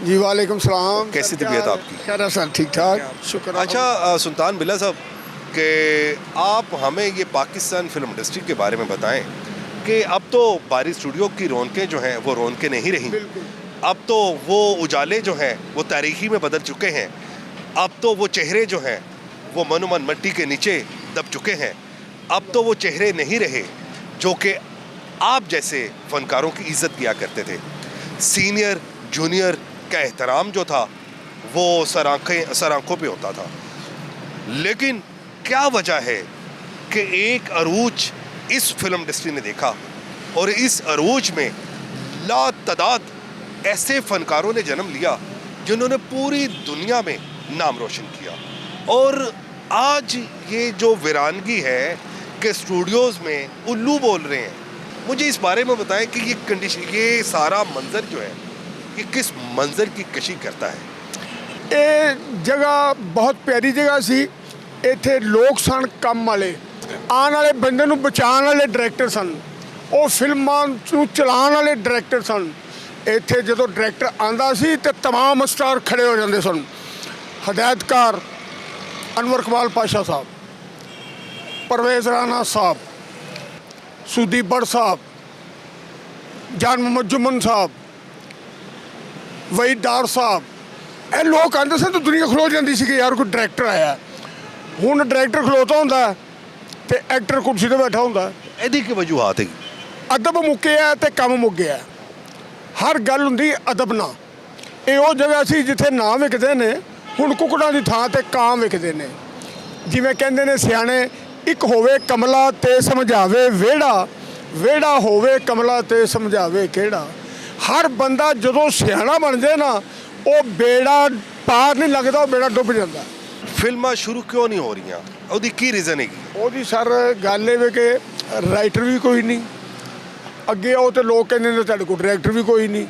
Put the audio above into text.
जी वालेकुम सलाम। कैसी तबीयत आपकी? खैर है सर, ठीक ठाक, शुक्र। अच्छा सुल्तान बिल्ला साहब कि आप हमें ये पाकिस्तान फिल्म इंडस्ट्री के बारे में बताएं कि अब तो बारी स्टूडियो की रौनकें जो हैं वो रौनकें नहीं रहीं। बिल्कुल। अब तो वो उजाले जो हैं वो तारीखी में बदल चुके हैं। अब तो वो चेहरे जो हैं वो मनोमन मिट्टी के नीचे दब चुके हैं। अब तो वो चेहरे नहीं रहे जो कि आप जैसे फनकारों की इज्जत किया करते थे। सीनियर जूनियर का एहतराम जो था वो सर आंखों पे होता था। लेकिन क्या वजह है कि एक अरूज इस फिल्म इंडस्ट्री ने देखा और इस अरूज में लातादाद ऐसे फनकारों ने जन्म लिया जिन्होंने पूरी दुनिया में नाम रोशन किया। और आज ये जो वीरानगी है कि स्टूडियोज़ में उल्लू बोल रहे हैं, मुझे इस बारे में बताएं कि ये कंडीशन, ये सारा मंजर जो है ये किस मंजर की कशी करता है? ਇਹ ਜਗ੍ਹਾ ਬਹੁਤ ਪਿਆਰੀ ਜਗ੍ਹਾ ਸੀ। ਇੱਥੇ ਲੋਕ ਸਨ ਕੰਮ ਵਾਲੇ, ਆਉਣ ਵਾਲੇ ਬੰਦੇ ਨੂੰ ਬਚਾਉਣ ਵਾਲੇ ਡਾਇਰੈਕਟਰ ਸਨ, ਉਹ ਫਿਲਮਾਂ ਨੂੰ ਚਲਾਉਣ ਵਾਲੇ ਡਾਇਰੈਕਟਰ ਸਨ। ਇੱਥੇ ਜਦੋਂ ਡਾਇਰੈਕਟਰ ਆਂਦਾ ਸੀ ਤੇ तमाम ਸਟਾਰ ਖੜੇ ਹੋ ਜਾਂਦੇ ਸਨ। ਹਦਾਇਤਕਾਰ ਅਨਵਰ ਕਮਾਲ ਪਾਸ਼ਾ ਸਾਹਿਬ, परवेज़ राना साहब, सुदीप भट्ट साहब, जान मोहम्मद जुमन साहब, वहीद डार साहब, ਇਹ ਲੋਕ ਆਉਂਦੇ ਸਨ ਤਾਂ ਦੁਨੀਆ ਖਲੋ ਜਾਂਦੀ ਸੀ ਕਿ ਯਾਰ ਕੋਈ ਡਾਇਰੈਕਟਰ ਆਇਆ। ਹੁਣ ਡਾਇਰੈਕਟਰ ਖਲੋਤਾ ਹੁੰਦਾ ਤੇ ਐਕਟਰ ਕੁਰਸੀ ਤੇ ਬੈਠਾ ਹੁੰਦਾ। ਇਹਦੀ ਕੀ ਵਜੂਹਾਤ ਹੈ? ਅਦਬ ਮੁੱਕਿਆ ਤੇ ਕੰਮ ਮੁੱਕ ਗਿਆ। ਹਰ ਗੱਲ ਹੁੰਦੀ ਅਦਬ ਨਾਲ। ਇਹ ਉਹ ਜਗ੍ਹਾ ਸੀ ਜਿੱਥੇ ਨਾਂ ਵਿਕਦੇ ਨੇ, ਹੁਣ ਕੁਕੜਾਂ ਦੀ ਥਾਂ ਤੇ ਕਾਂ ਵਿਕਦੇ ਨੇ। ਜਿਵੇਂ ਕਹਿੰਦੇ ਨੇ ਸਿਆਣੇ, ਇੱਕ ਹੋਵੇ ਕਮਲਾ ਤੇ ਸਮਝਾਵੇ ਵਿਹੜਾ, ਵਿਹੜਾ ਹੋਵੇ ਕਮਲਾ ਤੇ ਸਮਝਾਵੇ ਕਿਹੜਾ। ਹਰ ਬੰਦਾ ਜਦੋਂ ਸਿਆਣਾ ਬਣ ਜਾਏ ਨਾ, ਉਹ ਬੇੜਾ ਪਾਰ ਨਹੀਂ ਲੱਗਦਾ, ਉਹ ਬੇੜਾ ਡੁੱਬ ਜਾਂਦਾ। ਫਿਲਮਾਂ ਸ਼ੁਰੂ ਕਿਉਂ ਨਹੀਂ ਹੋ ਰਹੀਆਂ? ਉਹਦੀ ਕੀ ਰੀਜ਼ਨ ਹੈਗੀ? ਉਹਦੀ ਸਰ ਗੱਲ ਇਹ ਵੇ ਕਿ ਰਾਈਟਰ ਵੀ ਕੋਈ ਨਹੀਂ ਅੱਗੇ, ਉਹ ਤੇ ਲੋਕ ਕਹਿੰਦੇ ਨੇ ਤੁਹਾਡੇ ਕੋਲ ਡਾਇਰੈਕਟਰ ਵੀ ਕੋਈ ਨਹੀਂ।